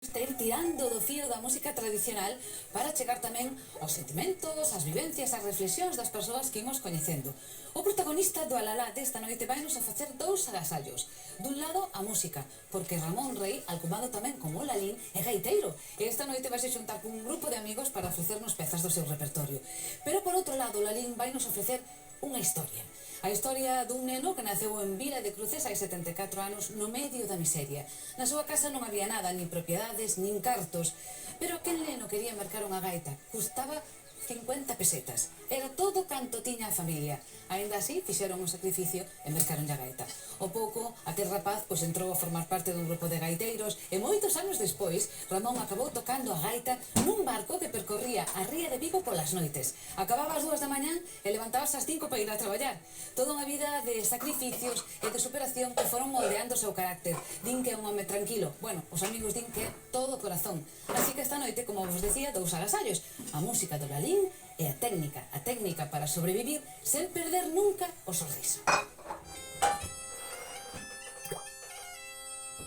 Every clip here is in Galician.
Está ir tirando do fío da música tradicional para chegar tamén aos sentimentos, ás vivencias, ás reflexións das persoas que imos coñecendo. O protagonista do Alalá desta noite vainos a facer dous agasallos. Dun lado, a música, porque Ramón Rey, alcumado tamén como Lalín, é gaiteiro, e esta noite vai se xuntar cun grupo de amigos para ofrecernos pezas do seu repertorio. Pero por outro lado, Lalín vainos ofrecer unha historia. A historia dun neno que naceu en Vila de Cruces hai 74 anos no medio da miseria. Na súa casa non había nada, nin propiedades, nin cartos. Pero aquel neno quería mercar unha gaita. Custaba 50 pesetas. Era todo canto tiña a familia. Aínda así, fixeron un sacrificio e mercaron a gaita. O pouco, aquel rapaz entrou a formar parte dun grupo de gaiteiros e moitos anos despois, Ramón acabou tocando a gaita nun barco que percorría a ría de Vigo polas noites. Acababa ás 2 da mañán e levantabas ás 5 para ir a traballar. Toda unha vida de sacrificios e de superación que foron moldeando o seu carácter. Din que é un home tranquilo. Bueno, os amigos din que é todo corazón. Así que esta noite, como vos decía, dous agasallos. A música do Lalín e a técnica para sobrevivir sen perder nunca o sorriso.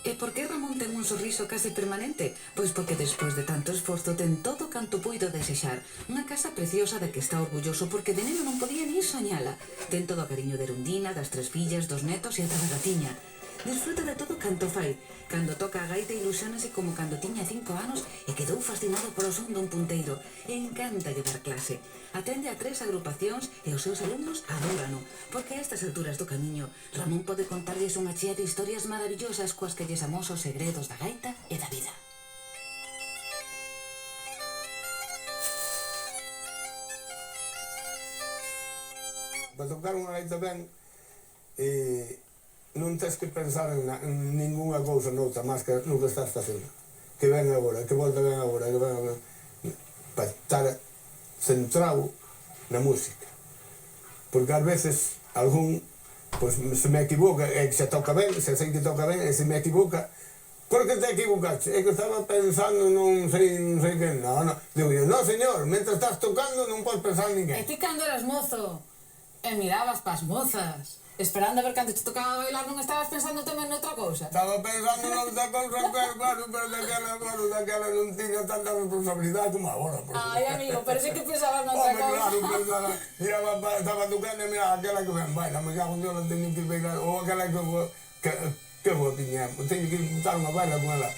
E por que Ramón ten un sorriso case permanente? Pois porque despois de tanto esforzo ten todo canto puido desexar. Unha casa preciosa da que está orgulloso porque de neno non podía nin soñala. Ten todo o cariño de Erundina, das 3 fillas, dos netos e ata da gatiña. Disfruta de todo canto fai. Cando toca a gaita ilusionase como cando tiña 5 anos e quedou fascinado polo son dun punteiro. Encanta lle dar clase. Atende a 3 agrupacións e os seus alumnos adórano, porque a estas alturas do camiño Ramón pode contarlles unha chea de historias maravillosas coas que lles amosa os segredos da gaita e da vida. Para tocar unha gaita ben, non tens que pensar en ninguna cousa noutra máis que no que estás facendo. Que ven agora, que volta ven agora, que ven agora. Para estar centrado na música. Porque ás veces algún, se me equivoca, é que se toca ben, se sei que toca ben, e se me equivoca, por que te equivocaste? É que estaba pensando non sei que, non. Digo yo, non señor, mentre estás tocando non podes pensar en ninguén. E ti cando eras mozo, e mirabas pas mozas, esperando a ver cando te tocaba bailar, non estabas pensando tamén noutra cousa? Estaba pensando noutra cousa, pero daquela non tiña tanta responsabilidade como agora. Ai, amigo, parece que pensabas noutra cousa. Claro, pensaba, estaba tocando e mira, aquela que ven baila, me cago en Dios, non teño que bailar, ou aquela que vou tiña, teño que montar unha baila con ela.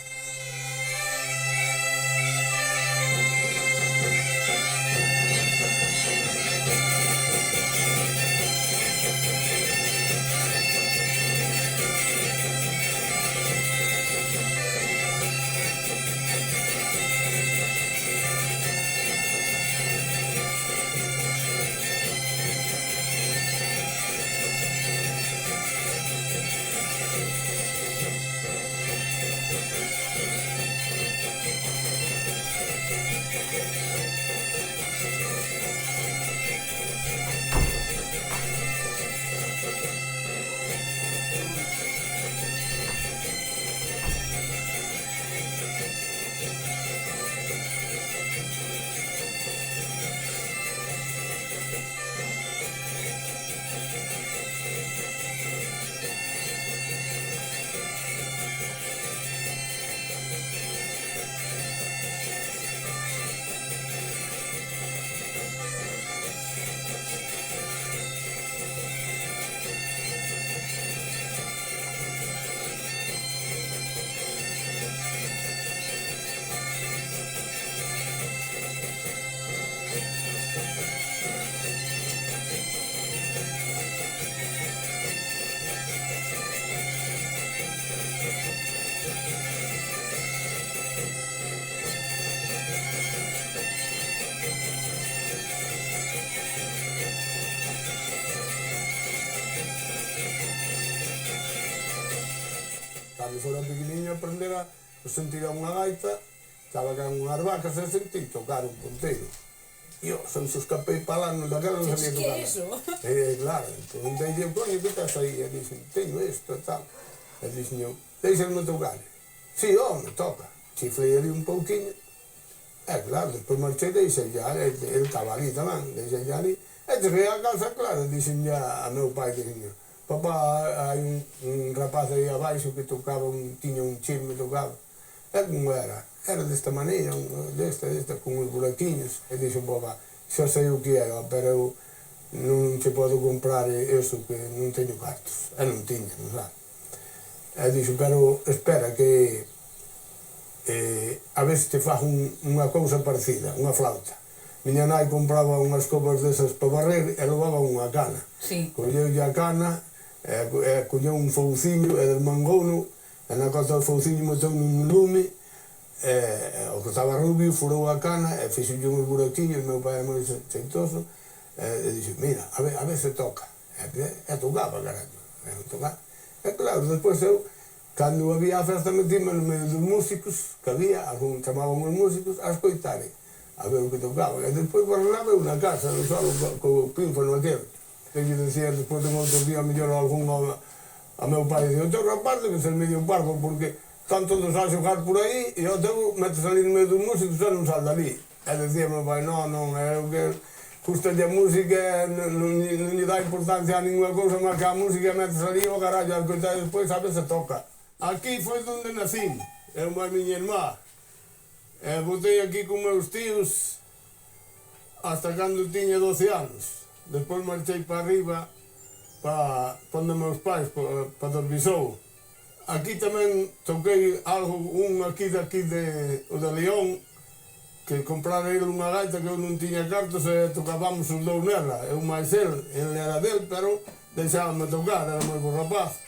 Cando fora pequeniño aprendera a sentir a unha gaita, estaba con unhas vacas a sentir tocar un ponteiro. E eu, se escapei para lá, daquela non sabía tocar. Que é iso? Claro, preguntei, coño, que estás aí? E dixen, teño isto e tal. E dixen eu, deixenme tocar. Si, home, toca. Chifrei ali un pouquiño. Claro, despois marchei, deixei ya, ele estaba ali tamén, deixei ya ali. E cheguei a casa, claro, dixen ya a meu pai, dixen, papá, hai un rapaz aí abaixo que tocaba, tiña un chisme tocado. como era? Era desta maneira, desta, con os buraquiños. E dixo, papá, xa sei o que era, pero eu non che podo comprar eso que non teño cartos. E non tiña, non sabe? E dixo, pero espera que a ver se te faz unha cousa parecida, unha flauta. Miña nai compraba unhas copas desas para barrer e levaba unha cana. Sí. Colleulle a cana, colleu un fouciño e desmangouno, e na costa do fouciño meteu nun lume, o que estaba rubio furou a cana e fixolle uns buraquiños, meu pai é moi xeitoso, e dixo, mira, a ver se toca. E tocaba, caralho. E claro, despois eu, cando había a festa, metíme no medio dos músicos que había, algún chamaban os músicos, a escoitare, a ver o que tocaba. E despois barrenaba eu na casa, no solo, co pínfano aquel. E lle decía, despois de outro día, mellor algún a meu pai, dicía, o teu rapaz debe ser medio parvo, porque tanto nos a xogar por aí, e o teu metes ali no medio dos músicos e non sal dali. E decía meu pai, non, é o que gusta a música, non lle dá importancia a ninguna cousa, máis que a música, metes ali o carallo, a escoitar, e despois a veces toca. Aquí foi onde nacín, eu e a miña irmá. Botei aquí con meus tíos hasta cando tiña 12 anos. Despois marchei para arriba, para onde meus pais, para Dorbisou. Aquí tamén toquei algo, aquí o de León, que comprara ele unha gaita que eu non tiña cartos e tocábamos os dous nela. Eu máis ele era del, pero deixábame tocar, era moi bo rapaz.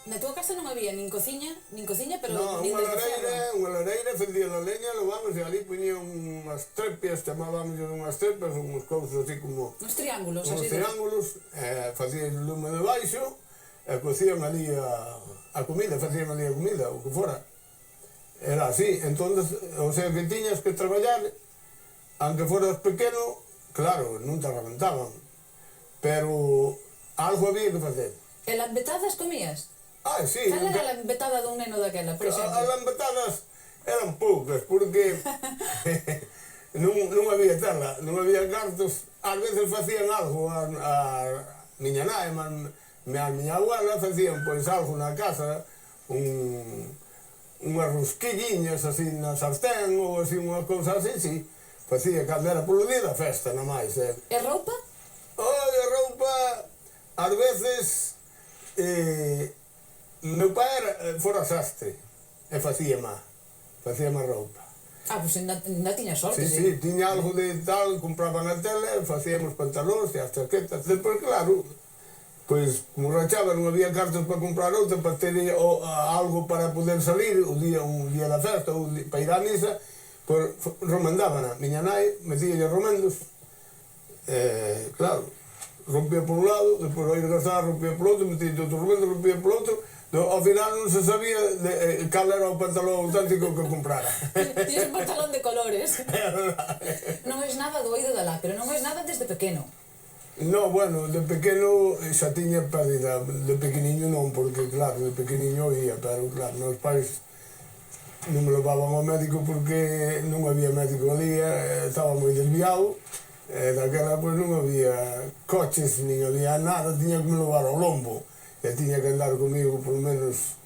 Na túa casa non había nin cociña, pero non, nin unha lareira, fendían a leña, levamos e ali poñían unhas trepias, chamábamos unhas trepias, unhas cousas así como... Uns triángulos, así. Uns así. triángulos, facían o lume debaixo, e cocían ali a comida, facían ali a comida, o que fora. Era así, entonces, o sea que tiñas que traballar, aunque foras pequeno, claro, non te arrebentaban, pero algo había que facer. E lambetadas comías? Sí. Cal era a lambetada dun neno daquela, por exemplo? As lambetadas eran poucas, porque non había tela, non había cartos. Ás veces facían algo, a miña nai, a miña abuela facían pois algo na casa, unhas rosquilliñas así na sartén, ou así unha cousa así, sí. Facía cando era polo día da festa, na máis. E roupa? A roupa, ás veces... meu pai fora sastre e facía má roupa. Pois ainda tiña sorte, sí. Tiña algo de tal, compraba na tele, facíamos pantalóns e as chaquetas. Depois, claro, pois, como rachaba, non había cartos para comprar outra, para ter algo para poder salir, un día da festa, ou para ir á misa, pois, romandábana. Miña nai metíalle romendos, claro, rompía por un lado, depois ao ir gastar, rompía por outro, metíalle outro romendo, rompía por outro. Ao final non se sabía cal era o pantalón auténtico que comprara. Tienes un pantalón de colores. Non és nada do oído da lá, pero non és nada desde pequeno. No, bueno, de pequeno xa tiña pérdida, de pequeniño non, porque claro, de pequeniño oía, pero claro, meus pais non me levaban ao médico porque non había médico ali, estaba moi desviado, daquela pois non había coches, nin había nada, tiña que me levar ao lombo. E tiña que andar comigo por menos,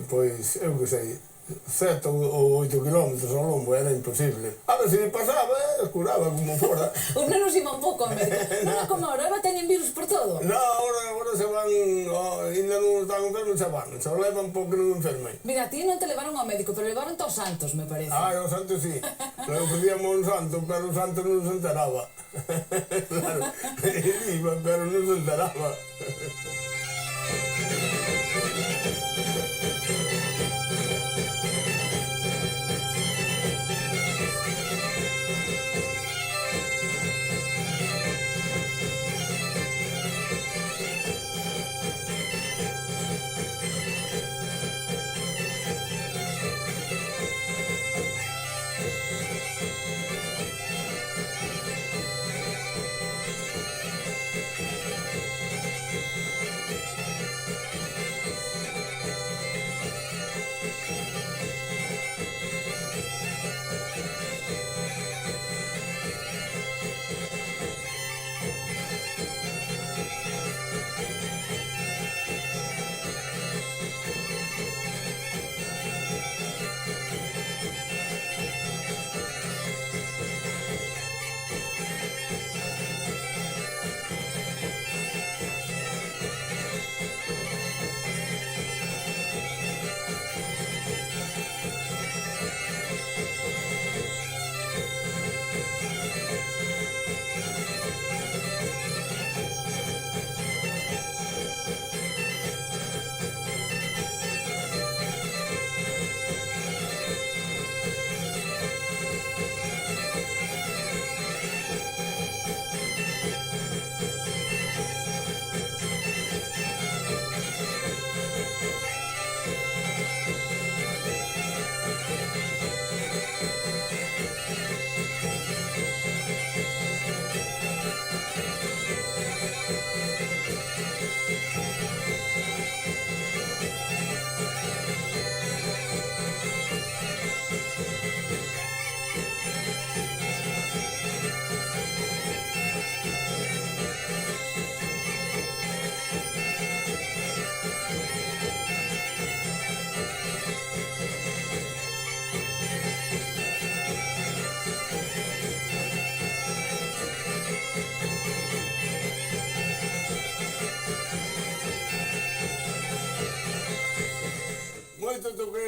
pois, eu que sei, 7 ou 8 kilómetros ao lombo, era imposible. A ver se me pasaba, curaba como fora. Os nenos iban pouco ao médico. Non é como ahora teñen virus por todo. Non, agora se van, ainda non están enfermos, se o levan porque non enfermen. Mira, a ti non te levaron ao médico, pero levaron aos santos, me parece. Os santos sí. Lo pedíamos un santo, pero o santo non se enteraba. Claro, iba, pero non se enteraba.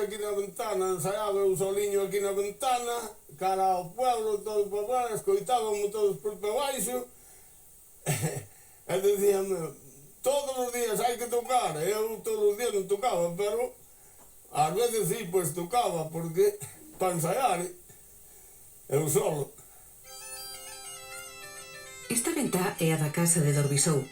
aquí na ventana, ensaiaba eu soliño aquí na ventana, cara ao pueblo, todo por fora, escoitábamos todos por baixo, e decíame, todos os días hai que tocar, eu todos os días non tocaba, pero ás veces sí, pois tocaba, porque para ensaiar, eu solo. Esta ventá é a da casa de Dorbisou.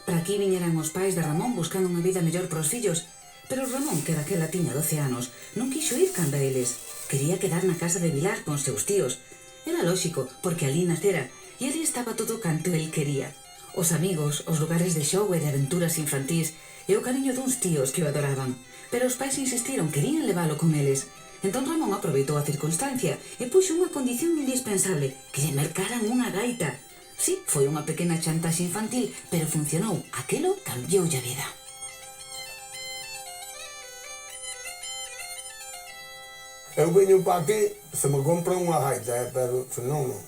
Para aquí viñeran os pais de Ramón buscando unha vida mellor para os fillos, pero Ramón, que daquela tiña 12 anos, non quixo ir canda eles. Quería quedar na casa de Vilar con seus tíos. Era lóxico, porque ali nacera, e ali estaba todo canto el quería. Os amigos, os lugares de xogo e de aventuras infantís, e o cariño duns tíos que o adoraban. Pero os pais insistiron, querían leválo con eles. Entón Ramón aproveitou a circunstancia e puxo unha condición indispensable, que lle mercaran unha gaita. Sí, foi unha pequena chantaxe infantil, pero funcionou. Aquelo cambioulle a vida. Eu veño para aquí, se me compra unha gaita, pero senón non.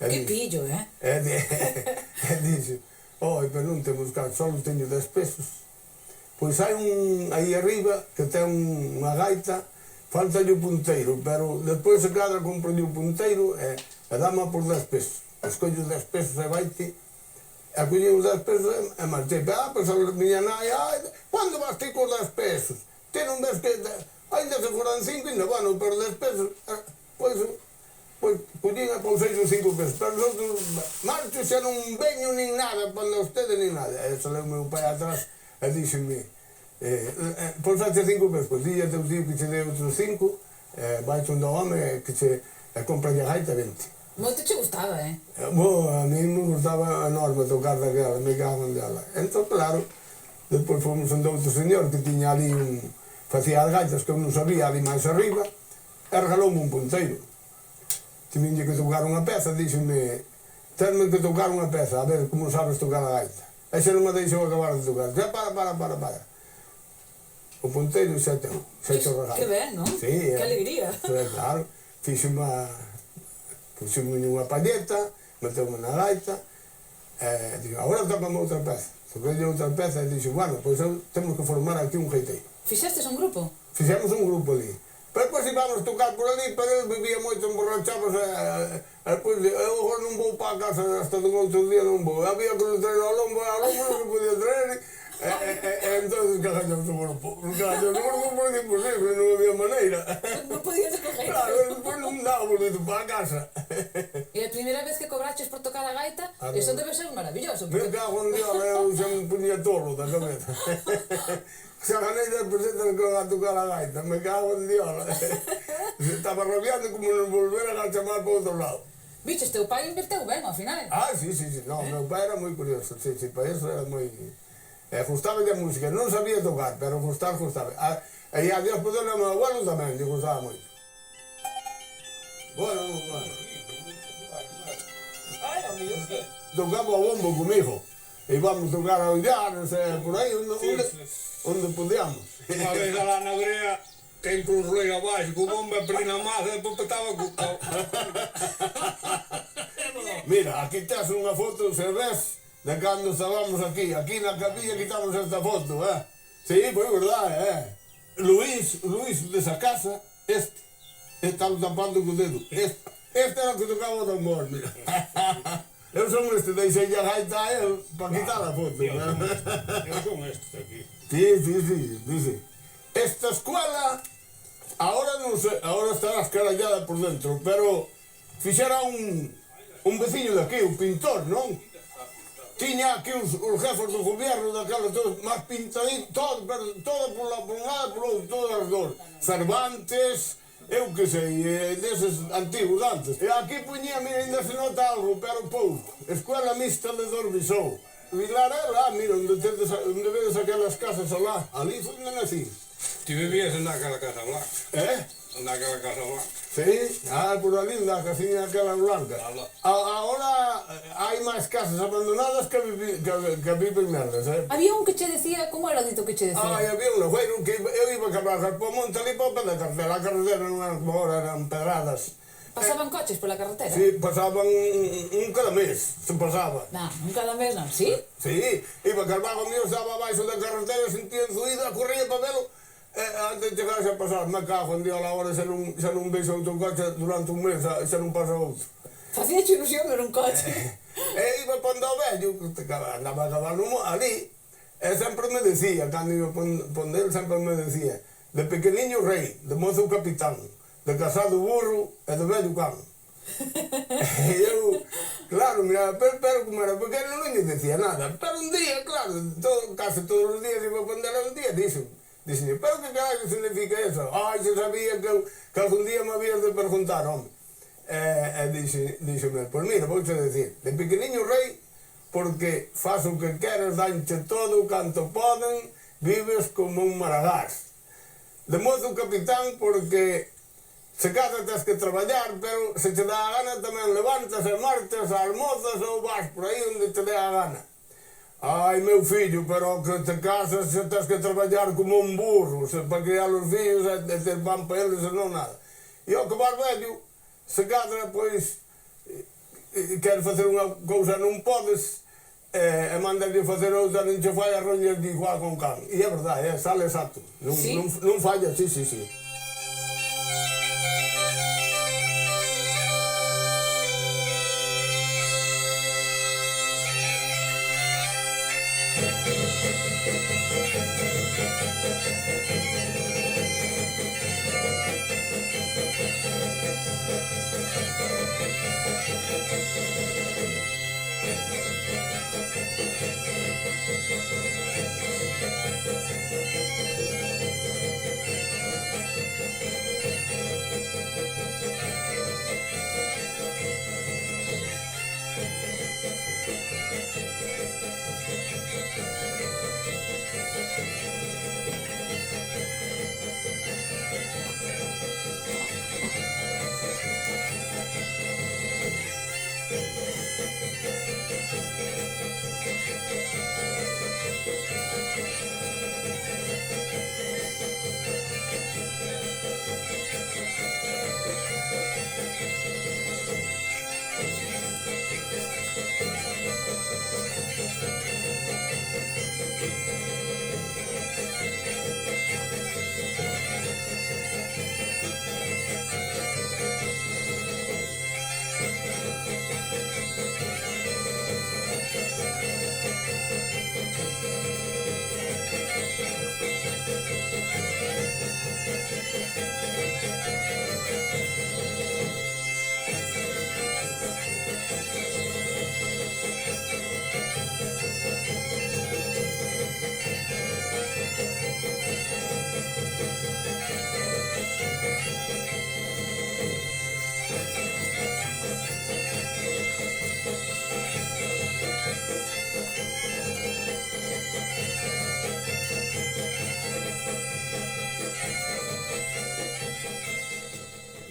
Que pillo, E dixo, pero non temos que, só teño 10 pesos. Pois hai un aí arriba que ten unha gaita, faltalle o punteiro, pero despois se cadra comprolle o punteiro e dama por 10 pesos. Escollo 10 pesos e vaite, e collí os 10 pesos e marchei. Pois a miña nai, cando vas ti cos 10 pesos? Ti non ves que, ainda se foran 5, ainda bueno, pero 10 pesos, pois collín e pousei os 5 pesos. Pero nosotros, marcho xa non veño nin nada, cando ustedes nin nada. E sale o meu pai atrás e díxeme, pousaste 5 pesos, pois dille a teu tío que che dé outros 5, vai onde o home que che compra a gaita 20. Moito che gustaba, Bo, a mí me gustaba enorme tocar daquela, me cagan dela. Entón, claro, depois fomos onde outro señor que tiña ali facía as gaitas que eu non sabía ali máis arriba, e regaloume un punteiro. Tiñe que tocar unha peza, díxeme, tenme que tocar unha peza, a ver como sabes tocar a gaita. E xa non me deixou acabar de tocar. Xa, para. O punteiro xa ten, xa te regalo. Que ben, non? Sí, que alegría. Claro, fixeme unha palleta, meteume na gaita, e dixo, agora tócame outra peza. Toquei outra peza e dixo, bueno, pois temos que formar aquí un gaiteiro. Fixestes un grupo? Fixemos un grupo ali. Pero depois íbamos tocar por ali, pero eu vivía moito emborrachamos, e depois eu agora non vou para a casa hasta dun outro día non vou. Había que lo traer ao lombo non se podía traer, e entón cagallamos o grupo. Cagallamos o grupo porque imposible, non había maneira. Non podías coger. Claro, depois non daba bonito para a casa. E a primeira vez que cobraches por tocar a gaita, eso debe ser maravilloso. Me cago en Dios, eu xa me ponía tolo da cabeza. Xa ganei 10 pesetas que a tocar a gaita, me cago en Dios. Estaba rabiando como non volver a chamar para outro lado. Viches, teu pai inverteu ben, ao final. Sí, no, meu pai era moi curioso, sí, para eso era moi... Gustaba de música, non sabía tocar, pero gustaba. E a Dios poder o meu abuelo tamén, lle gustaba moito. Bueno. Tocaba o bombo comigo, e íbamos tocar a Ollares, por aí, onde podíamos. Unha vez alá na brea, que incluso leio abaixo, que o bombo é perdi na masa, e depois petaba co... Mira, aquí tens unha foto, se ves, de cando estábamos aquí na capilla quitamos esta foto, Sí, foi verdade, Luís desa casa, está tapando co dedo, este era o que tocaba o tambor, mira. Eu son deixei a gaita a él para quitar a foto, Eu son este aquí. Sí. Esta escuela, ahora non sei, ahora estará escarallada por dentro, pero fixera un veciño de aquí, un pintor, non? Tiña aquí os jefes do gobierno daquela, todos máis pintaditos, todo por un lado, por outro, todo alrededor. Cervantes, eu que sei, deses antigos antes. E aquí poñía, mira, ainda se nota algo, pero pouco. Escuela mixta de Dorbisou. Vilar é lá, mira, onde vedes aquelas casas alá. Ali foi onde nací. Ti vivías naquela casa blanca. Naquela casa blanca. Sí, por ali, na casiña aquela blanca. Agora hai máis casas abandonadas que viven nelas, Había un que che decía, como era o dito que che decía? Había un logueiro que eu iba a cabalgar por monte ali para o pé da carretera. A carretera non eran como agora, eran pedradas. Pasaban coches pola carretera? Sí, pasaban un cada mes, se pasaba. Non, un cada mes non, sí? Sí, iba a carballo mío, estaba abaixo da carretera, sentía enzuída, corría para velo, antes de chegarse a pasar, me cago en Dios a la hora xa non vexo outro coche durante un mes, xa non pasa outro. Facía ilusión ver un coche. E iba pondo ao vello, andaba a cabalo ali, e sempre me decía, cando iba pondo el, sempre me decía, de pequeniño rei, de mozo capitán, de casado burro e de vello can. E eu, claro, mira, pero como era pequeno non lle decía nada, pero un día, claro, case todos os días iba a pondo un día, dixo, pero que caralho significa eso? Ai, se sabía que algún día me habías de preguntar, home. E díxome, pois mira, vouche decir, de pequeniño rei, porque faz o que queres, danche todo canto poden, vives como un maragás. De mozo capitán, porque se casa tens que traballar, pero se te dá a gana tamén levantas e marchas, almozas ou vas por aí onde te dé a gana. Ai, meu fillo, pero que te casas se tens que traballar como un burro, para criar os fillos e ter pan para eles e non nada. E ao que vas vello, se cadra, pois, queres facer unha cousa non podes, e mandarlle facer outra, non che fai arroñas de igual con can. E é verdade, sale exacto. Non falla, sí.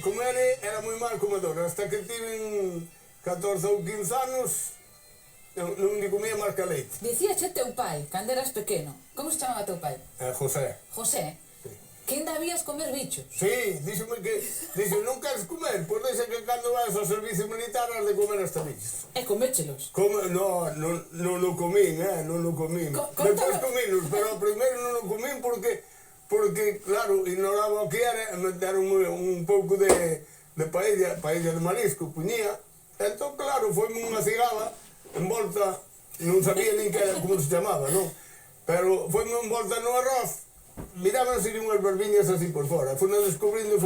Comer era moi mal comedor, hasta que tiven 14 ou 15 anos, non me comía máis que leite. Dicíache teu pai, cando eras pequeno, como se chamaba teu pai? José. José? Sí. Que ainda habías comer bichos? Sí, díxome que, non queres comer, pois deixa que cando vas ao servicio militar has de comer hasta bichos. E coméchelos? Non o comín, non o comín. Depois comínos, pero primeiro non o comín porque, claro, ignoraba o que era, e meteron un pouco de paella de marisco, puñía. Entón, claro, foi-me unha cigala envolta, non sabía nin que era, como se chamaba, non? Pero foi-me envolta no arroz, miraban así unhas barbiñas así por fora. Funa descubrindo,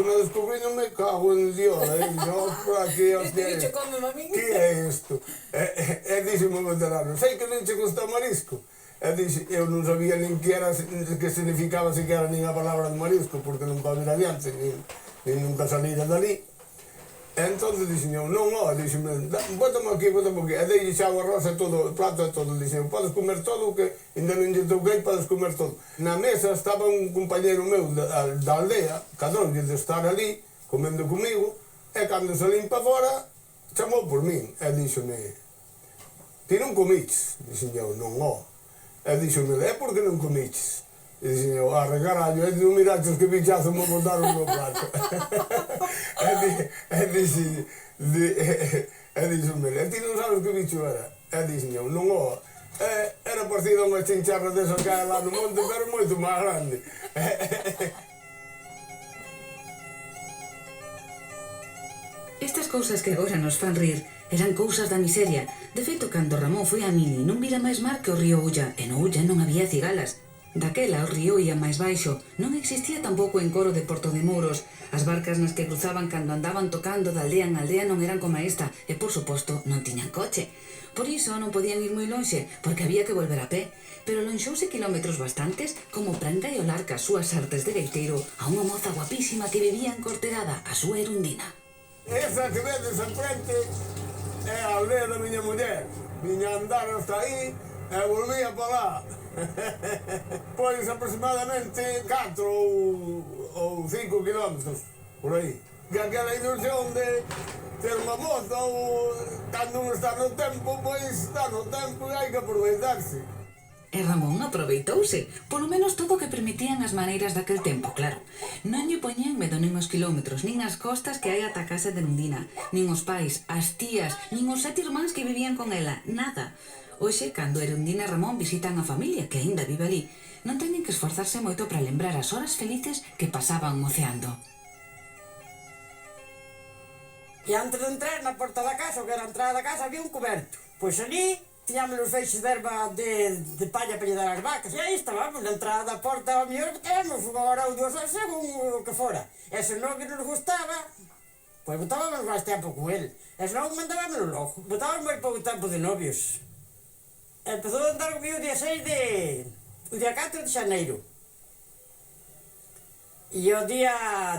me cago en Dios, non, por aquí, hostia. Este bicho come, mamín. Que é isto? E dixo-me o veterano, sei que non che gusta o marisco. E dixo, eu non sabía nin que significaba sequera nin a palabra de marisco, porque nunca vira adiante, nin nunca salira dali. E entón dixo, non, dixo-me, bótame aquí, e dei xa o arroz e todo, o plato e todo, dixo, podes comer todo, que ainda non lle toquei, podes comer todo. Na mesa estaba un compañero meu da aldea, cadronlle de estar ali, comendo comigo, e cando salín pa fora, chamou por min, e dixo-me, ti non comiches? Dixo eu, non, E dixo-me, por que non comiches? E dixo eu, carallo, e non miraches que bichazo me botaron no plato. E dixo-me, ti non sabes que bicho era? E dixo eu, non, era era parecido a unha chincharra desas que hai lá no monte, pero moito máis grande. Estas cousas que agora nos fan rir eran cousas da miseria. De feito, cando Ramón foi a Mini, non vira máis mar que o río Ulla, e no Ulla non había cigalas. Daquela o río ia máis baixo, non existía tampouco o encoro de Porto de Mouros. As barcas nas que cruzaban cando andaban tocando de aldea en aldea non eran como esta, e por suposto non tiñan coche. Por iso non podían ir moi lonxe, porque había que volver a pé. Pero lonxouse kilómetros bastantes como para engaiolar cas súas artes de leiteiro a unha moza guapísima que vivía encorterada, a súa Erundina. Esa que vedes en frente é a aldea da miña muller. Viña a andar hasta aí e volvía para lá. Pois aproximadamente 4 ou 5 kilómetros por aí. Que aquela ilusión de ter unha moza ou cando non está no tempo, pois está no tempo e hai que aproveitarse. E Ramón aproveitouse, polo menos todo o que permitían as maneiras daquel tempo, claro. Non lle poñían medo nin os kilómetros, nin as costas que hai ata a casa de Erundina, nin os pais, as tías, nin os 7 irmáns que vivían con ela, nada. Hoxe, cando Erundina e Ramón visitan a familia, que aínda vive ali, non teñen que esforzarse moito para lembrar as horas felices que pasaban moceando. E antes de entrar na porta da casa, o que era a entrada da casa, había un coberto. Pois ali tiñamos os feixes de erva de palla para lle dar as vacas. E aí estábamos, na entrada da porta ao mellor, temos unha hora ou 2 horas, según o que fora. E se non que nos gustaba, pois botábamos máis tempo con el. E se non, mandábamos logo. Botábamos moi pouco tempo de novios. Empezou a andar comigo o día 6 de... o día 4 de xaneiro. E o día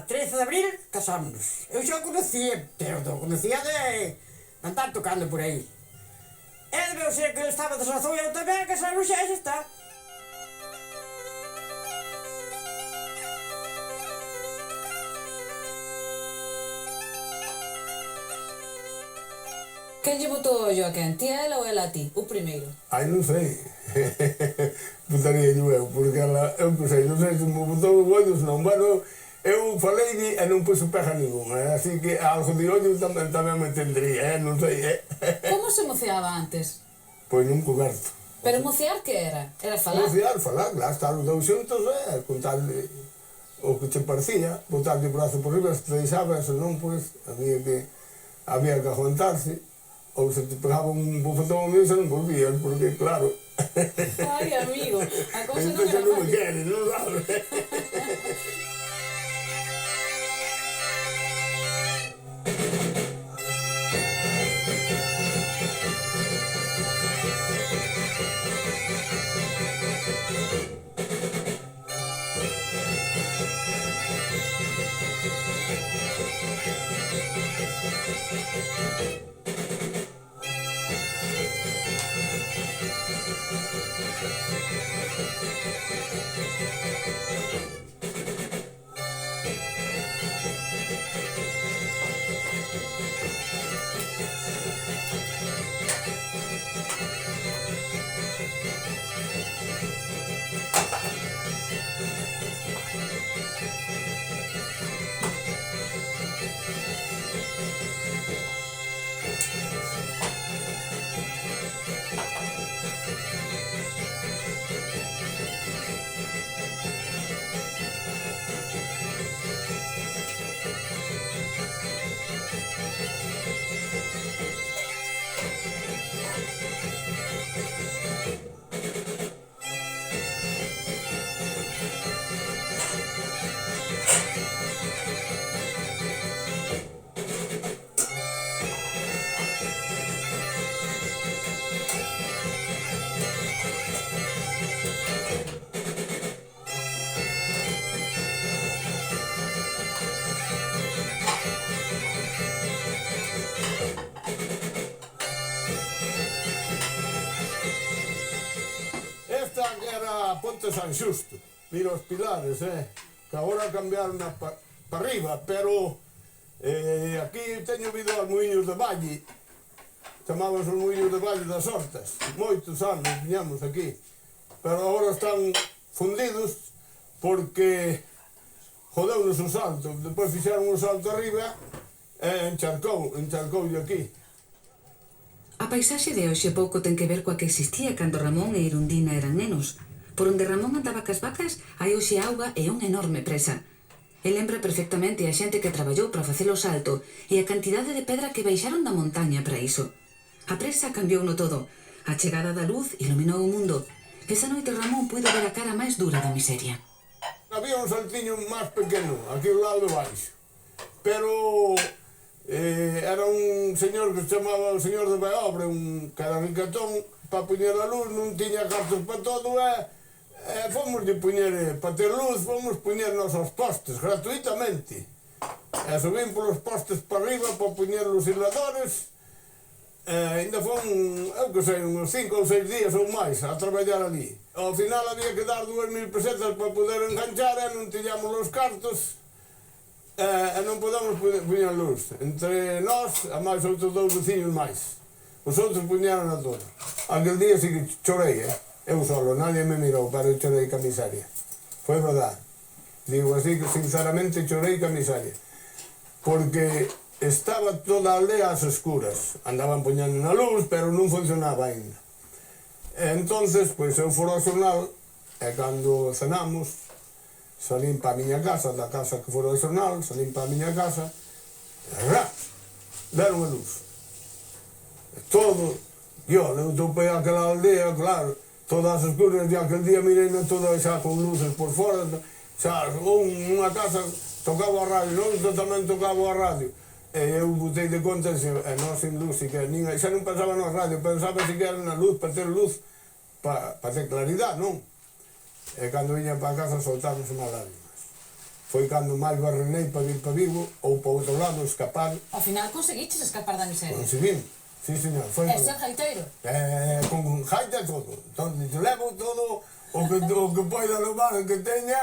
13 de abril casámonos. Eu xa o conocía, pero non conocía de andar tocando por aí. E debeu ser que ele estaba desazou e eu tamén, casámonos xa está. Quen lle botou o ollo a quen? Ti a ela ou ela a ti? O primeiro. Ai, non sei. Botaría eu, porque ela, eu non sei se me botou os ollos, non. Bueno, eu falei e non puxo pega ninguna, así que algo de ollo tamén me tendría, non sei. Como se moceaba antes? Pois nun coberto. Pero mocear que era? Era falar? Mocear, falar, lá estar os dous xuntos, contarle o que che parecía, botarle o brazo por riba, se te deixaba, se non, pois, había que aguantarse. Ou se te pegaba un bofetón a mí, se non volvías, porque, claro... Ai, amigo, a cousa non Entón era non me fácil. quere, non sabes? Era a Ponte San Xusto, mira os pilares, que agora cambiaron para arriba, pero aquí teño vido os muiños de Valle, chamábamos os muiños de Valle das Hortas, moitos anos viñamos aquí, pero agora están fundidos porque jodeunos o salto, depois fixeron un salto arriba e encharcoulle aquí. A paisaxe de hoxe pouco ten que ver coa que existía cando Ramón e Irundina eran nenos. Por onde Ramón andaba cas vacas, hai hoxe auga e unha enorme presa. El lembra perfectamente a xente que traballou para facelo salto e a cantidade de pedra que baixaron da montaña para iso. A presa cambiou no todo. A chegada da luz iluminou o mundo. Esa noite Ramón puido ver a cara máis dura da miseria. Había un saltiño máis pequeno, aquí ao lado de baixo. Pero era un señor que se chamaba o señor de Beobre, que era ricatón, para poñer a luz, non tiña cartos para todo, fomos de poñer, para ter luz, fomos poñer nosos postes, gratuitamente. Subín polos postes para arriba para poñer os isladores, ainda fon, eu que sei, uns 5 ou 6 días ou máis a traballar ali. Ao final había que dar 2000 pesetas para poder enganchar e non tiñamos os cartos e non podemos poñer luz. Entre nós, a máis outros 2 veciños máis. Os outros poñeron a todo. Aquel día sí que chorei, eu solo, nadie me mirou, pero chorei ca miseria. Foi verdade. Digo así que sinceramente chorei ca miseria. Porque estaba toda a aldea ás escuras. Andaban poñendo na luz, pero non funcionaba ainda. Entonces, pois eu foro ao xornal, e cando cenamos, salín pa a miña casa, da casa que foro ao xornal, salín pa a miña casa, e deron a luz. Todo, eu topei aquela aldea, claro, todas as escuras, e aquel día mirei-me toda xa con luces por fora, xa unha casa tocaba a radio, outro tamén tocaba a radio, e eu botei de conta, e non sin luz, xa non pensaba na radio, pensaba que era na luz, para ter luz, para ter claridade, non? E cando viña para a casa soltáronse unhas lágrimas. Foi cando máis barrenei para vir para Vigo, ou para outro lado, escapar. Ao final conseguiches escapar da miseria. Conseguimos, sí señor. E ser gaiteiro? Con gaita todo. Entón, levo todo o que poida levar, o que teña,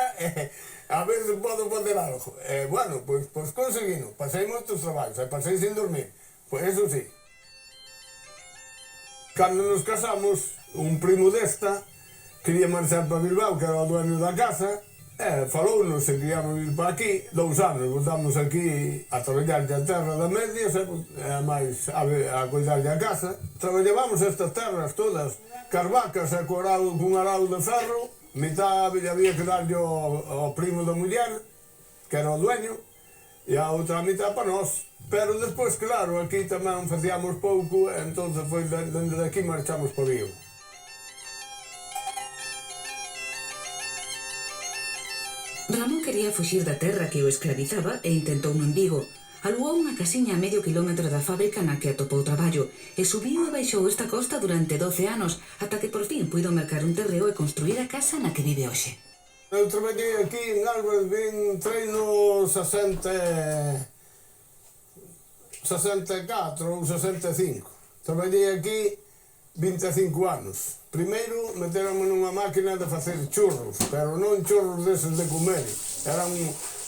a ver se podo facer algo. Bueno, pois conseguimos. Pasei moitos traballos, pasei sin dormir. Pois eso sí. Cando nos casamos, un primo desta quería marchar para Bilbao, que era o dueño da casa, falounos se queríamos vir para aquí, 2 anos, voltamos aquí a traballar a terra da Medias, e máis a cuidar da casa. Traballábamos estas terras todas, cas vacas e cun arado de ferro, mitad había que darlle ao primo da muller, que era o dueño, e a outra mitad para nós. Pero despois, claro, aquí tamén facíamos pouco, e entón foi dende aquí marchamos para Vigo. Ramón quería fuxir da terra que o esclavizaba e intentou en Vigo. Alugou unha casiña a medio quilómetro da fábrica na que atopou traballo e subiu e baixou esta costa durante 12 anos ata que por fin puido mercar un terreo e construir a casa na que vive hoxe. Eu traballei aquí en Álvarez, entrei no 64 ou 65. Traballei aquí 25 anos. Primeiro meteronme nunha máquina de facer churros, pero non churros deses de comer.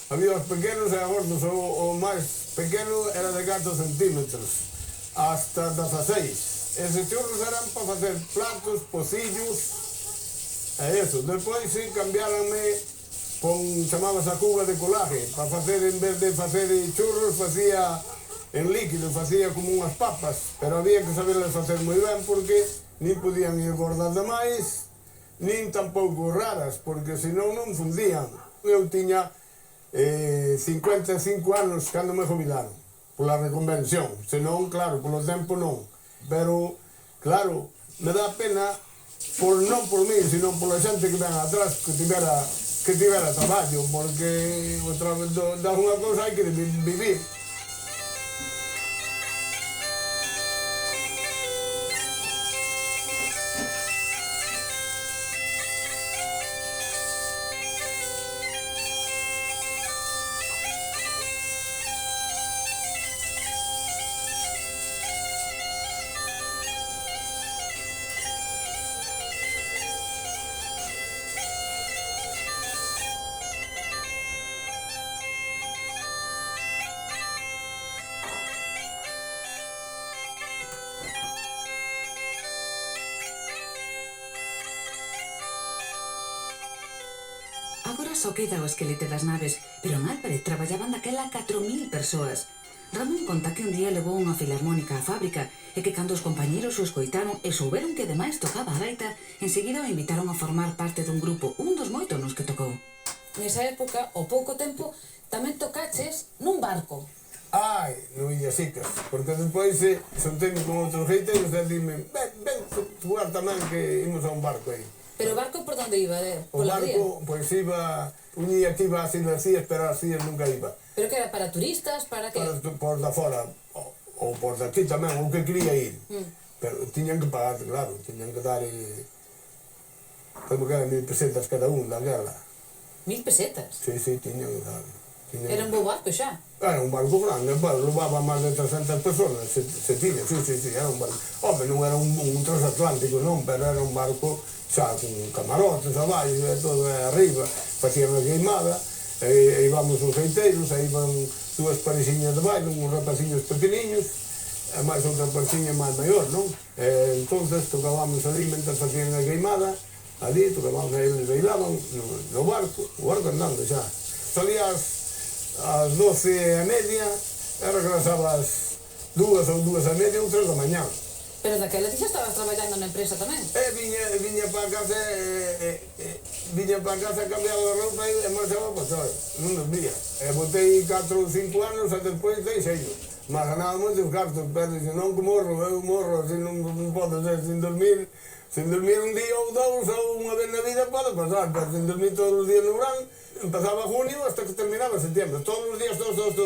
Había os pequenos e gordos, o máis pequeno era de 4 centímetros, hasta 16. Eses churros eran para facer platos, pocillos, e eso. Depois sí, cambiáranme, chamábase a cuba de colaje, para facer, en vez de facer churros, facía en líquido, facía como unhas papas, pero había que saberlas facer moi ben, porque nin podían ir gordas demais, nin tampouco raras, porque senón non fundían. Eu tiña 55 anos cando me jubilaron, pola reconvención, senón, claro, polo tempo non. Pero, claro, me dá pena, non por mí, senón pola xente que ven atrás, que tivera traballo, porque da unha cousa hai que vivir. Agora só queda o esquelete das naves, pero en Álvarez traballaban daquela 4000 persoas. Ramón conta que un día levou unha filarmónica á fábrica e que cando os compañeros o escoitaron e souberon que ademais tocaba a gaita, enseguida o invitaron a formar parte dun grupo, un dos moitos nos que tocou. Nesa época, ao pouco tempo, tamén tocaches nun barco. Ai, no Villasicas, porque despois soltei-me con outros geiteiros e dime, ven jugar tamén que imos a un barco aí. Pero o barco por onde iba? O barco, pois iba, un día que iba así nas cías, pero as cías nunca iba. Pero que era para turistas, para que? Por da fora, ou por daqui tamén, o que quería ir. Pero tiñan que pagar, claro, tiñan que dar, como que eran 1000 pesetas cada un daquela. 1000 pesetas? Sí, tiñan que dar. Era un bo barco xa? Era un barco grande, levaba máis de 300 personas, se tiña, sí, era un barco. Home, non era un transatlántico, non, pero era un barco xa con camarotes abaixo e todo arriba, facían a queimada, e íbamos os geiteiros, e iban dúas pareciñas de baile, uns rapaciños pequeniños, e máis outra pareciña máis maior, non? Entonces tocábamos ali, mentre facían a queimada, ali tocábamos, eles bailaban no barco, o barco andando xa. Salías ás 12:30, e regresaba ás 2 ou 2:30 ou 3 da mañá. Pero daquela ti xa estabas traballando na empresa tamén? Viña para casa, cambiaba de roupa e marchaba para todo, non dormía. Botei 4 ou 5 anos e despois deixeino. Mas ganaba moitos cartos, pero senón que eu morro, así non podo ser sin dormir. Sin dormir un día ou dous ou unha vez na vida pode pasar, pero sin dormir todos os días no verán, empezaba junio hasta que terminaba septiembre, todos os días, todos.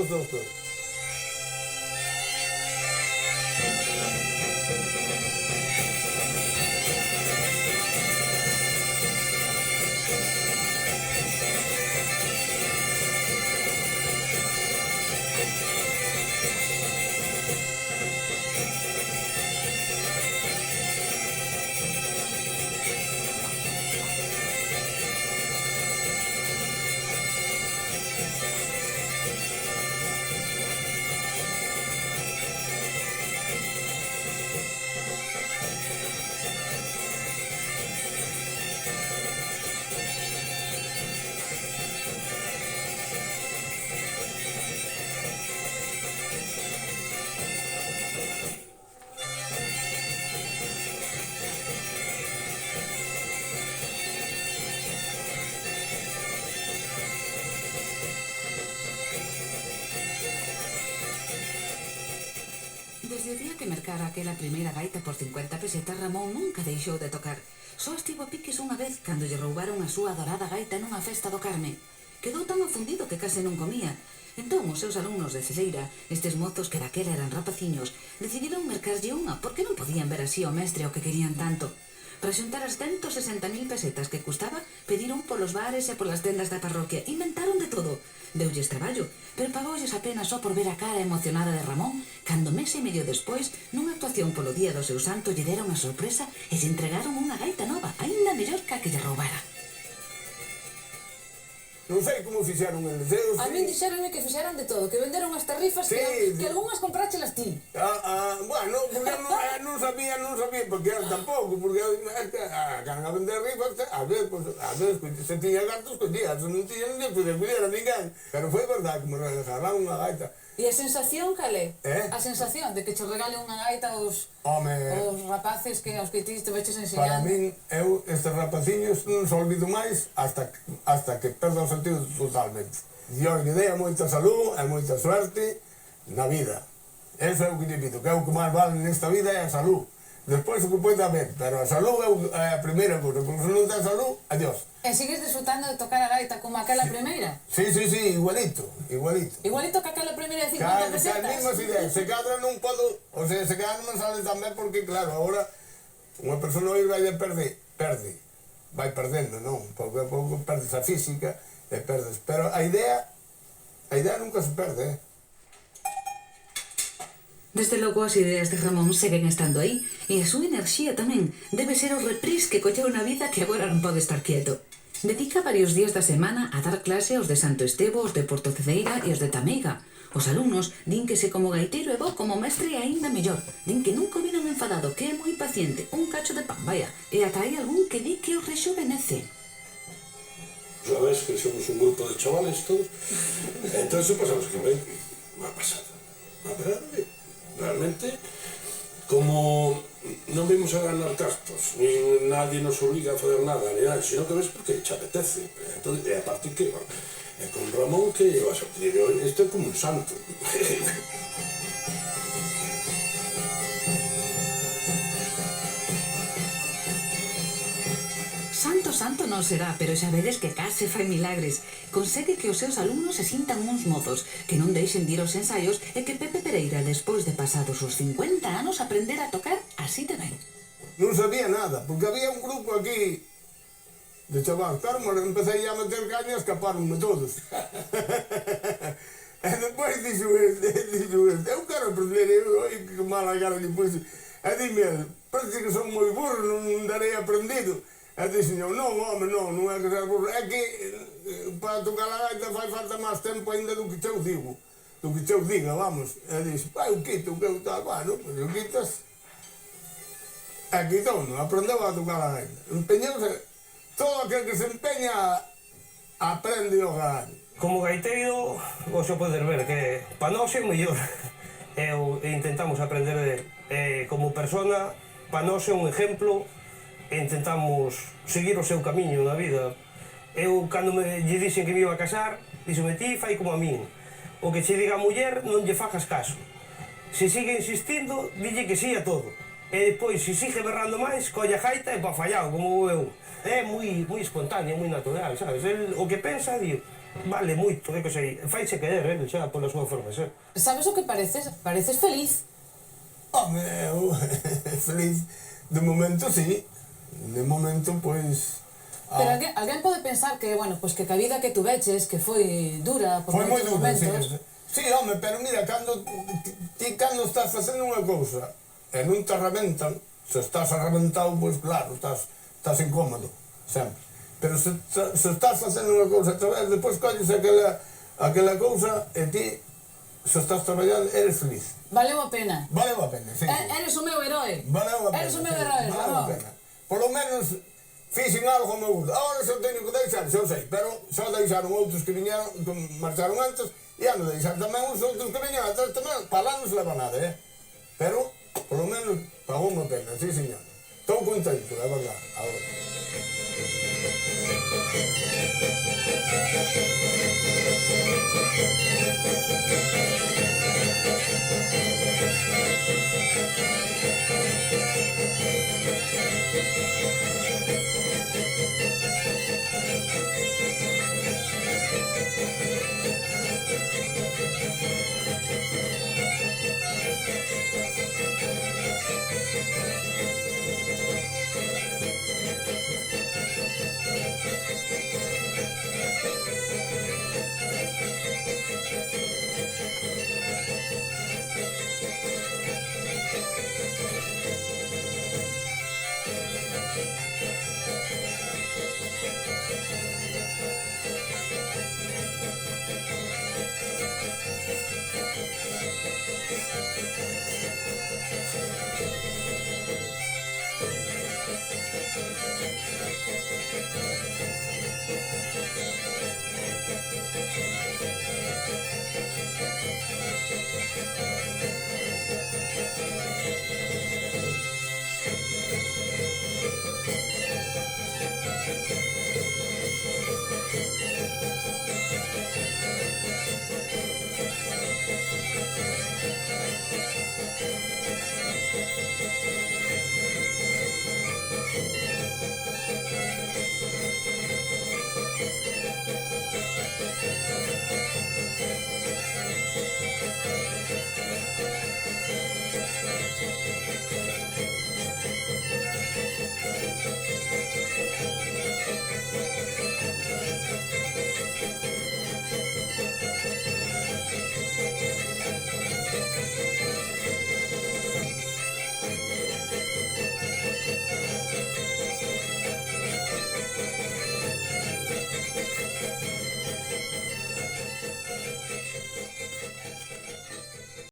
Desde o día que mercara aquela primeira gaita por 50 pesetas, Ramón nunca deixou de tocar. Só estivo a piques unha vez cando lle roubaron a súa adorada gaita nunha festa do Carme. Quedou tan afundido que case non comía. Entón, os seus alumnos de Celeira, estes mozos que daquela eran rapaciños, decidiron mercarlle unha porque non podían ver así o mestre o que querían tanto. Para xuntar as 160.000 pesetas que custaba, pediron polos bares e polas tendas da parroquia. Inventaron de todo. Deulles traballo, pero pagoulles apenas só por ver a cara emocionada de Ramón cando mes e medio despois, nunha actuación polo día do seu santo, lle deron a sorpresa e lle entregaron unha gaita nova, aínda mellor que a que lle roubara. Non sei como fixeron eles. A min dixeronme que fixeran de todo, que venderon as tarifas, Sí, que algunhas compráchelas ti. Bueno, porque non sabía, porque eu tampouco, porque can a vender rifas, a veces, se tiña cartos, collía, se non tiña, non podía cuidar a ninguén. Pero foi verdade que me regalaron unha gaita. E a sensación, cal é? Eh? A sensación de que che regale unha gaita aos rapaces aos que ti te veches Para enseñando. min, estes rapaciños non se olvido máis hasta que perdo o sentido totalmente. Dios lle dea moita salud e moita suerte na vida. Eso é o que lle pido, que é o que máis vale nesta vida é a salud. Despois o que pode haber, pero a salud é a primeira cousa, porque se non ten salud, adiós. E sigues disfrutando de tocar a gaita como aquela primeira? Sí, igualito. Igualito que aquela primeira de 50 pesetas? As mismas ideas, se cadra non podo, o sea, se cadra non me sale tan ben porque, claro, agora unha persona hoy vai perde, vai perdendo, non? Pouco a pouco perdes a física e perdes, pero a idea nunca se perde, Desde logo as ideas de Ramón seguen estando aí e a súa enerxía tamén debe ser o repris que colleu na vida que agora non pode estar quieto. Dedica varios días da semana a dar clase aos de Santo Estevo, os de Porto Cedeira e os de Tameiga. Os alumnos din que se como gaiteiro é bo, como mestre é aínda mellor. Din que nunca o viron enfadado, que é moi paciente, un cacho de pan, vaya. E ata hai algún que di que o rexovenece. Sabes que somos un grupo de chavales todos, entón pasamos que ben, unha pasada. A ver, realmente, como non vimos a ganar castos, nin nadie nos obliga a fazer nada, ni nada, sino que ves porque te apetece. Entón, e aparte que, e con Ramón que vas a pedir, isto é como un santo. Santo non será, pero xa vedes que case fai milagres. Consegue que os seus alumnos se sintan uns mozos, que non deixen de ir aos ensaios e que Pepe Pereira, despois de pasados os 50 anos, aprender a tocar así de ben. Non sabía nada, porque había un grupo aquí de chavales, claro, empecé a meter caña e escaparonme todos. E depois dixo este, eu quero aprender, oi, que mala cara lle puse. E dime, parece que son moi burro, non darei aprendido. E dixo, non, home, non é que ser burro, é que para tocar a gaita fai falta máis tempo ainda do que eu digo, do que eu diga, vamos. E dixo, eu quito, que eu tal, bueno, pois eu quitas. E quitou, non, aprendeu a tocar a gaita. Empeñouse, todo aquel que se empeña aprende o gallo. Como gaiteiro, vos o poder ver que para nós é o mellor. Intentamos aprender de como persona, para nós é un exemplo, e intentamos seguir o seu camiño na vida. Eu, cando lle dixen que me iba a casar, díxome, ti fai como a min. O que che diga a muller, non lle fajas caso. Se sigue insistindo, dille que sí a todo. E depois, se sigue berrando máis, colla gaita e pa fallado, como eu. É moi espontáneo, moi natural, sabes? El, o que pensa, di, vale moito, que sei, faise querer, xa, pola súa forma de ser. Sabes o que pareces? Pareces feliz. Home, eu feliz, de momento sí. De momento, pois... Pero alguén pode pensar que, bueno, pois que a vida que tuveches, que foi dura por moitos momentos... Sí, home, pero mira, cando estás facendo unha cousa e non te arrebentan, se estás arrebentado, pois claro, estás incómodo, sempre. Pero se estás facendo unha cousa, depois colles aquela cousa e ti, se estás traballando, eres feliz. Valeu a pena. Valeu a pena, sí. Eres o meu heroe. Valeu a pena. Eres o meu heroe, Valeu a pena. Por lo menos fixen algo me gusta. Ahora xa teño que deixar, xa o sei, pero xa deixaron outros que viñeron, que marcharon antes, e ano deixar tamén os outros que viñeron atrás tamén, para lá non se leva nada, Pero, por lo menos, pagou unha pena, sí, señor. Estou contento, é verdad, agora.